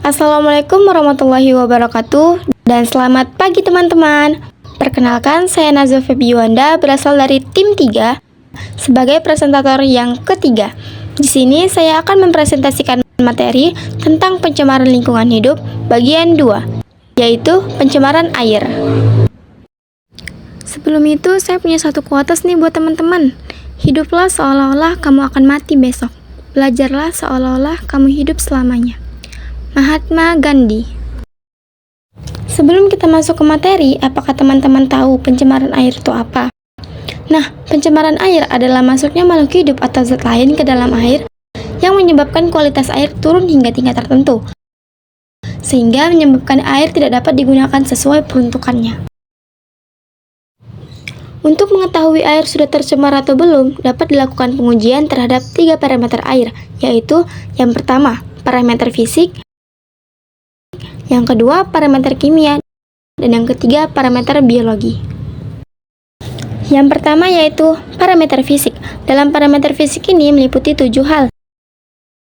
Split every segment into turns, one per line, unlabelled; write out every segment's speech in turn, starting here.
Assalamualaikum warahmatullahi wabarakatuh dan selamat pagi teman-teman. Perkenalkan, saya Nazwa Febiwanda berasal dari tim 3 sebagai presentator yang ketiga. Di sini saya akan mempresentasikan materi tentang pencemaran lingkungan hidup bagian 2, yaitu pencemaran air. Sebelum itu, saya punya satu quotes nih buat teman-teman. Hiduplah seolah-olah kamu akan mati besok. Belajarlah seolah-olah kamu hidup selamanya. Mahatma Gandhi. Sebelum kita masuk ke materi, apakah teman-teman tahu pencemaran air itu apa? Nah, pencemaran air adalah masuknya makhluk hidup atau zat lain ke dalam air yang menyebabkan kualitas air turun hingga tingkat tertentu, sehingga menyebabkan air tidak dapat digunakan sesuai peruntukannya. Untuk mengetahui air sudah tercemar atau belum, dapat dilakukan pengujian terhadap 3 parameter air, yaitu yang pertama, parameter fisik, yang kedua, parameter kimia, dan yang ketiga, parameter biologi. Yang pertama yaitu parameter fisik. Dalam parameter fisik ini meliputi 7 hal.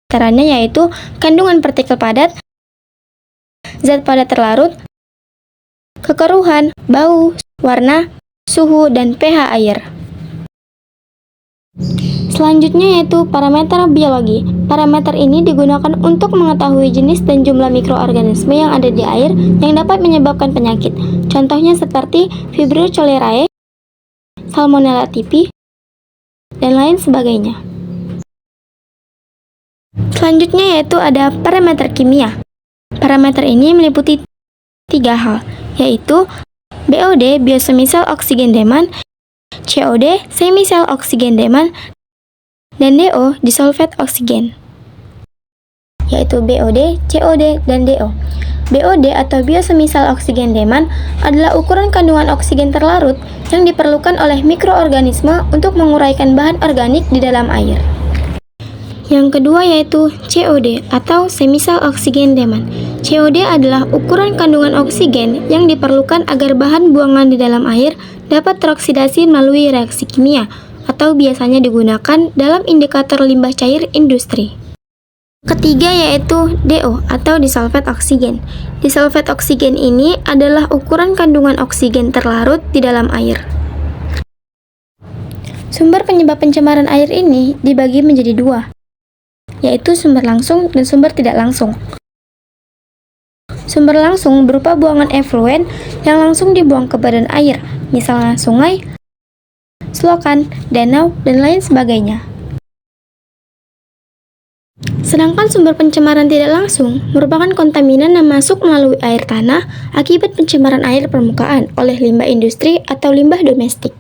Antaranya yaitu kandungan partikel padat, zat padat terlarut, kekeruhan, bau, warna, suhu, dan pH air. Selanjutnya yaitu parameter biologi. Parameter ini digunakan untuk mengetahui jenis dan jumlah mikroorganisme yang ada di air yang dapat menyebabkan penyakit. Contohnya seperti Vibrio cholerae, Salmonella typhi, dan lain sebagainya. Selanjutnya yaitu ada parameter kimia. Parameter ini meliputi 3 hal, yaitu BOD, biosemisal oksigen demand, COD, semisal oksigen demand, dan DO, disolved oksigen, yaitu BOD, COD, dan DO. BOD atau biosemisal oksigen demand adalah ukuran kandungan oksigen terlarut yang diperlukan oleh mikroorganisme untuk menguraikan bahan organik di dalam air. Yang kedua yaitu COD atau semisal oksigen demand. COD adalah ukuran kandungan oksigen yang diperlukan agar bahan buangan di dalam air dapat teroksidasi melalui reaksi kimia, atau biasanya digunakan dalam indikator limbah cair industri. Ketiga yaitu DO atau dissolved oksigen. Dissolved oksigen ini adalah ukuran kandungan oksigen terlarut di dalam air. Sumber penyebab pencemaran air ini dibagi menjadi 2, yaitu sumber langsung dan sumber tidak langsung. Sumber langsung berupa buangan efluen yang langsung dibuang ke badan air, misalnya sungai, selokan, danau, dan lain sebagainya. Sedangkan sumber pencemaran tidak langsung merupakan kontaminan yang masuk melalui air tanah akibat pencemaran air permukaan oleh limbah industri atau limbah domestik.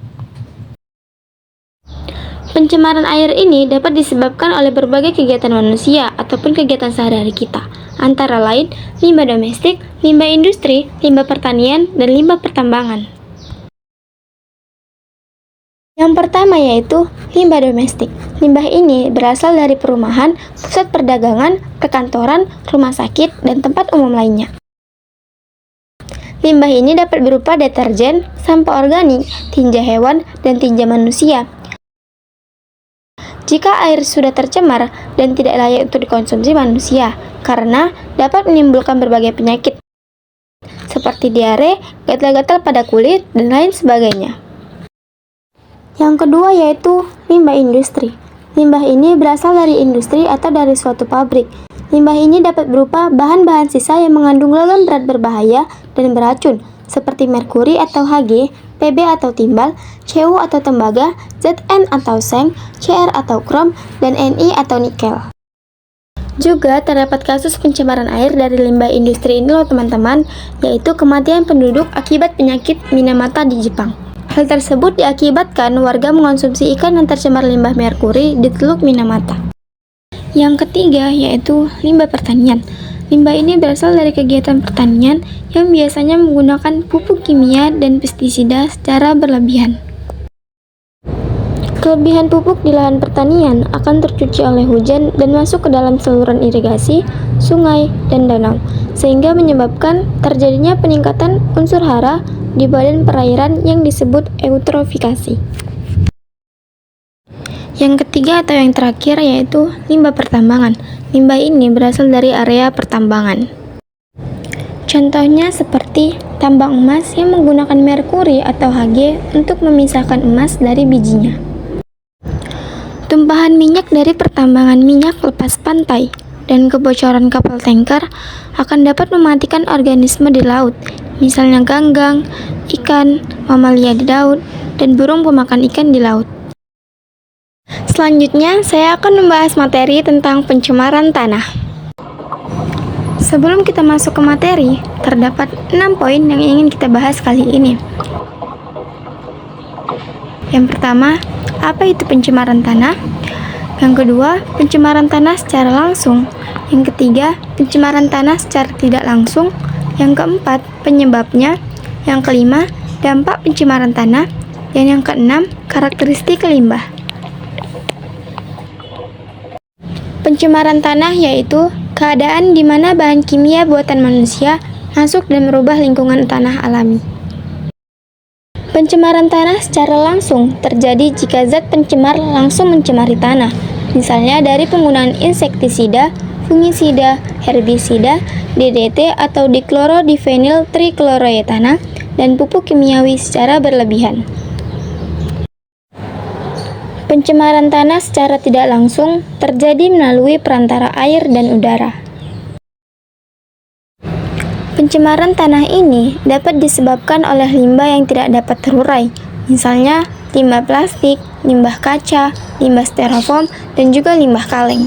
Pencemaran air ini dapat disebabkan oleh berbagai kegiatan manusia ataupun kegiatan sehari-hari kita, antara lain limbah domestik, limbah industri, limbah pertanian, dan limbah pertambangan. Yang pertama yaitu limbah domestik. Limbah ini berasal dari perumahan, pusat perdagangan, perkantoran, rumah sakit, dan tempat umum lainnya. Limbah ini dapat berupa deterjen, sampah organik, tinja hewan, dan tinja manusia. Jika air sudah tercemar dan tidak layak untuk dikonsumsi manusia, karena dapat menimbulkan berbagai penyakit, seperti diare, gatal-gatal pada kulit, dan lain sebagainya. Yang kedua yaitu limbah industri. Limbah ini berasal dari industri atau dari suatu pabrik. Limbah ini dapat berupa bahan-bahan sisa yang mengandung logam berat berbahaya dan beracun, seperti merkuri atau Hg, Pb atau timbal, Cu atau tembaga, Zn atau seng, Cr atau krom, dan Ni atau nikel. Juga terdapat kasus pencemaran air dari limbah industri ini loh teman-teman, yaitu kematian penduduk akibat penyakit Minamata di Jepang. Hal tersebut diakibatkan warga mengonsumsi ikan yang tercemar limbah merkuri di Teluk Minamata. Yang ketiga yaitu limbah pertanian. Limbah ini berasal dari kegiatan pertanian yang biasanya menggunakan pupuk kimia dan pestisida secara berlebihan. Kelebihan pupuk di lahan pertanian akan tercuci oleh hujan dan masuk ke dalam saluran irigasi, sungai, dan danau, sehingga menyebabkan terjadinya peningkatan unsur hara di badan perairan yang disebut eutrofikasi. Yang ketiga atau yang terakhir yaitu limbah pertambangan. Limbah ini berasal dari area pertambangan. Contohnya seperti tambang emas yang menggunakan merkuri atau Hg untuk memisahkan emas dari bijinya. Tumpahan minyak dari pertambangan minyak lepas pantai dan kebocoran kapal tanker akan dapat mematikan organisme di laut, misalnya ganggang, ikan, mamalia di laut, dan burung pemakan ikan di laut. Selanjutnya, saya akan membahas materi tentang pencemaran tanah. Sebelum kita masuk ke materi, terdapat 6 poin yang ingin kita bahas kali ini. Yang pertama, apa itu pencemaran tanah? Yang kedua, pencemaran tanah secara langsung. Yang ketiga, pencemaran tanah secara tidak langsung. Yang keempat, penyebabnya. Yang kelima, dampak pencemaran tanah. Dan yang keenam, karakteristik limbah. Pencemaran tanah yaitu keadaan di mana bahan kimia buatan manusia masuk dan merubah lingkungan tanah alami. Pencemaran tanah secara langsung terjadi jika zat pencemar langsung mencemari tanah, misalnya dari penggunaan insektisida, fungisida, herbisida, DDT atau dikloro-difenyl trichloroetana, dan pupuk kimiawi secara berlebihan. Pencemaran tanah secara tidak langsung terjadi melalui perantara air dan udara. Pencemaran tanah ini dapat disebabkan oleh limbah yang tidak dapat terurai, misalnya limbah plastik, limbah kaca, limbah styrofoam, dan juga limbah kaleng.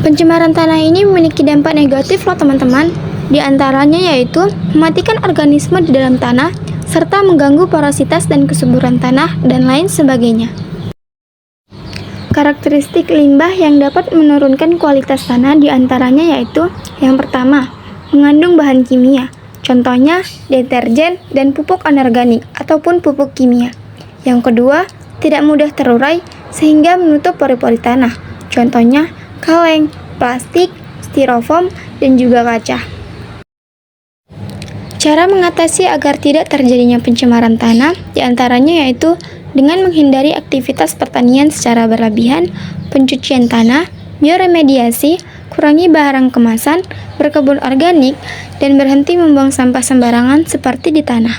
Pencemaran tanah ini memiliki dampak negatif loh teman-teman, di antaranya yaitu mematikan organisme di dalam tanah, serta mengganggu porositas dan kesuburan tanah, dan lain sebagainya. Karakteristik limbah yang dapat menurunkan kualitas tanah diantaranya yaitu yang pertama, mengandung bahan kimia, contohnya deterjen dan pupuk anorganik ataupun pupuk kimia. Yang kedua, tidak mudah terurai sehingga menutup pori-pori tanah, contohnya kaleng, plastik, styrofoam, dan juga kaca. Cara mengatasi agar tidak terjadinya pencemaran tanah diantaranya yaitu dengan menghindari aktivitas pertanian secara berlebihan, pencucian tanah, bioremediasi, kurangi barang kemasan, berkebun organik, dan berhenti membuang sampah sembarangan seperti di tanah.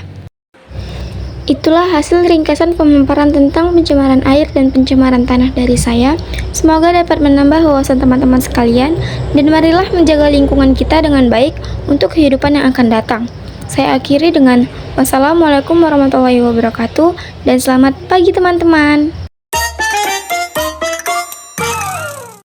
Itulah hasil ringkasan pemaparan tentang pencemaran air dan pencemaran tanah dari saya. Semoga dapat menambah wawasan teman-teman sekalian, dan marilah menjaga lingkungan kita dengan baik untuk kehidupan yang akan datang. Saya akhiri dengan wassalamualaikum warahmatullahi wabarakatuh dan selamat pagi teman-teman.